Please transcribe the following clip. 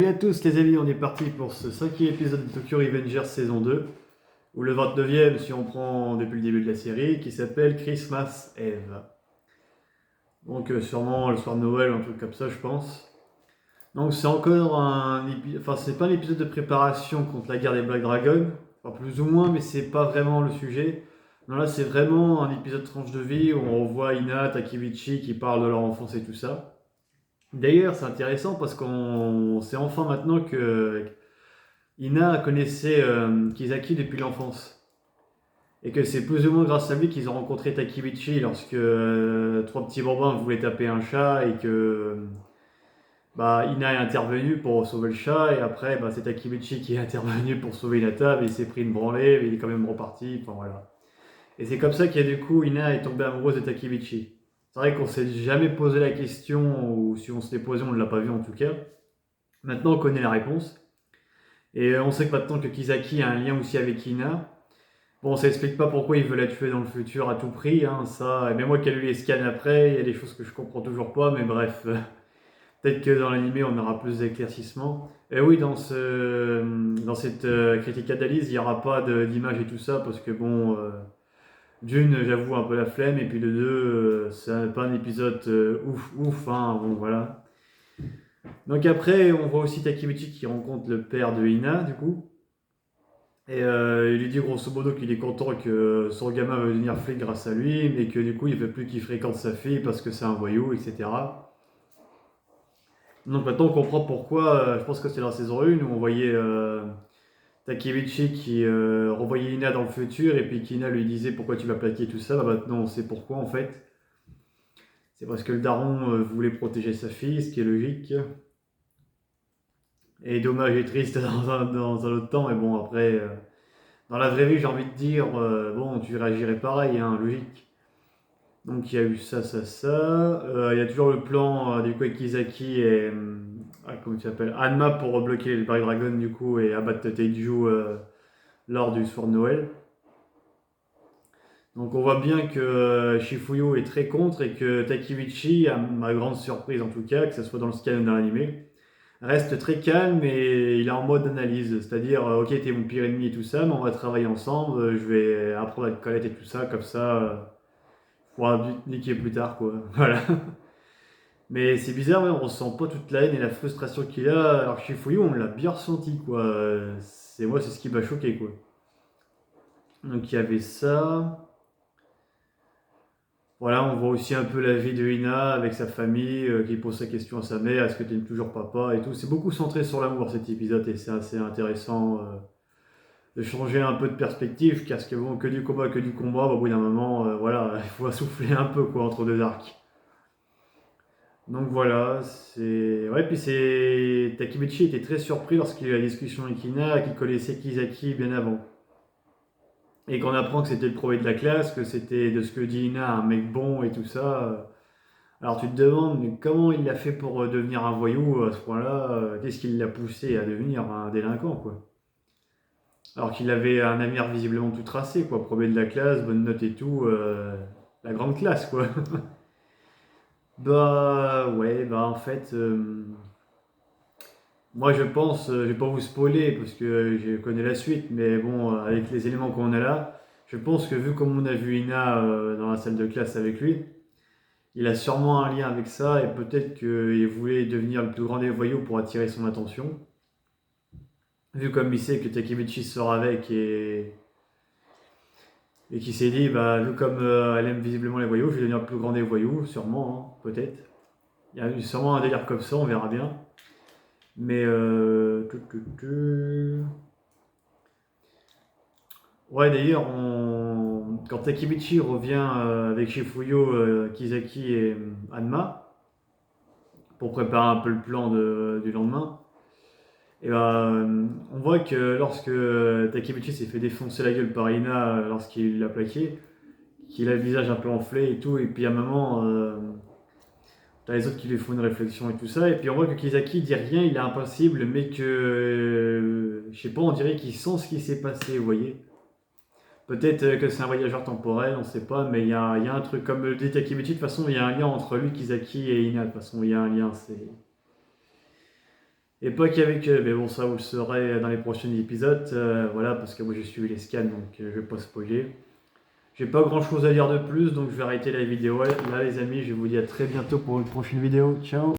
Salut à tous les amis, on est parti pour ce 5e épisode de Tokyo Revengers saison 2, ou le 29e si on prend depuis le début de la série, qui s'appelle Christmas Eve. Donc sûrement le soir de Noël ou un truc comme ça je pense. Donc c'est encore enfin c'est pas un épisode de préparation contre la guerre des Black Dragons, enfin plus ou moins, mais c'est pas vraiment le sujet. Non, là c'est vraiment un épisode tranche de vie où on revoit Ina, Takebichi qui parlent de leur enfance et tout ça. D'ailleurs c'est intéressant parce qu'on sait enfin maintenant que Ina connaissait Kisaki depuis l'enfance. Et que c'est plus ou moins grâce à lui qu'ils ont rencontré Takebichi lorsque trois petits bambins voulaient taper un chat et que Ina est intervenue pour sauver le chat. Et après, c'est Takebichi qui est intervenu pour sauver Hinata. Mais il s'est pris une branlée, mais il est quand même reparti. Enfin voilà. Et c'est comme ça qu'il y a du coup, Ina est tombée amoureuse de Takebichi. C'est vrai qu'on s'est jamais posé la question, ou si on se l'est posé, on ne l'a pas vu en tout cas. Maintenant, on connaît la réponse. Et on sait que maintenant que Kisaki a un lien aussi avec Ina. Bon, ça explique pas pourquoi il veut la tuer dans le futur à tout prix, hein, ça. Et même moi qui ai lu les scans après, il y a des choses que je comprends toujours pas, mais bref. Peut-être que dans l'animé, on aura plus d'éclaircissements. Et oui, dans cette critique analyse, il n'y aura pas d'image et tout ça, parce que bon, d'une, j'avoue un peu la flemme, et puis de deux, c'est pas un épisode ouf, hein, bon voilà. Donc après, on voit aussi Takebichi qui rencontre le père de Ina, du coup. Et il lui dit grosso modo qu'il est content que son gamin va devenir flic grâce à lui, mais que du coup il veut plus qu'il fréquente sa fille parce que c'est un voyou, etc. Donc maintenant on comprend pourquoi, je pense que c'est dans la saison 1 où on voyait Takebichi qui renvoyait Ina dans le futur et puis qu'Ina lui disait pourquoi tu vas plaquer tout ça. Maintenant on sait pourquoi en fait. C'est parce que le daron voulait protéger sa fille, ce qui est logique. Et dommage et triste dans un autre temps, mais bon après... dans la vraie vie, j'ai envie de dire, bon, tu réagirais pareil, hein, logique. Donc il y a eu ça. Il y a toujours le plan du coup avec Kisaki et comment il s'appelle, Hanma pour bloquer les Black Dragon du coup et abattre Teiju lors du soir de Noël. Donc on voit bien que Shifuyo est très contre et que Takebichi, à ma grande surprise en tout cas, que ce soit dans le scan ou dans l'animé, reste très calme et il est en mode analyse. C'est-à-dire, ok, t'es mon pire ennemi et tout ça, mais on va travailler ensemble, je vais apprendre à te connaître et tout ça, comme ça, on pourra niquer plus tard, quoi. Voilà. Mais c'est bizarre, ouais, on ressent pas toute la haine et la frustration qu'il a, alors que chez Fuyu, on l'a bien ressenti, quoi. C'est ce qui m'a choqué, quoi. Donc il y avait ça. Voilà, on voit aussi un peu la vie de Ina avec sa famille, qui pose sa question à sa mère, est-ce que tu es toujours papa et tout. C'est beaucoup centré sur l'amour cet épisode et c'est assez intéressant de changer un peu de perspective, parce que bon, que du combat, au bout d'un moment, voilà, il faut souffler un peu quoi entre deux arcs. Donc voilà, c'est... Ouais, puis c'est... Takebichi était très surpris lorsqu'il a eu la discussion avec Ina, qui connaissait Kisaki bien avant. Et qu'on apprend que c'était le premier de la classe, que c'était de ce que dit Ina un mec bon et tout ça. Alors tu te demandes, mais comment il a fait pour devenir un voyou à ce point-là? Qu'est-ce qui l'a poussé à devenir un délinquant, quoi? Alors qu'il avait un avenir visiblement tout tracé, quoi. Premier de la classe, bonne note et tout, la grande classe, quoi. Ouais, en fait, moi je pense, je vais pas vous spoiler parce que je connais la suite, mais bon, avec les éléments qu'on a là, je pense que vu comme on a vu Ina dans la salle de classe avec lui, il a sûrement un lien avec ça et peut-être qu'il voulait devenir le plus grand des voyous pour attirer son attention. Vu comme il sait que Takebichi sort avec et qui s'est dit, vu comme elle aime visiblement les voyous, je vais devenir le plus grand des voyous, sûrement, hein, peut-être. Il y a sûrement un délire comme ça, on verra bien. Mais ouais, d'ailleurs, quand Takebichi revient avec Shifuyo, Kisaki et Hanma pour préparer un peu le plan du lendemain, et on voit que lorsque Takebichi s'est fait défoncer la gueule par Ina lorsqu'il l'a plaqué, qu'il a le visage un peu enflé et tout, et puis à un moment, t'as les autres qui lui font une réflexion et tout ça, et puis on voit que Kisaki dit rien, il est impassible, mais que, je sais pas, on dirait qu'il sent ce qui s'est passé, vous voyez. Peut-être que c'est un voyageur temporel, on sait pas, mais il y a un truc, comme le dit Takebichi, de toute façon, il y a un lien entre lui, Kisaki et Ina, de toute façon, il y a un lien, c'est... Époque avec eux, mais bon, ça vous le saurez dans les prochains épisodes. Voilà, parce que moi j'ai suivi les scans, donc je vais pas spoiler. J'ai pas grand chose à dire de plus, donc je vais arrêter la vidéo là, les amis. Je vous dis à très bientôt pour une prochaine vidéo. Ciao!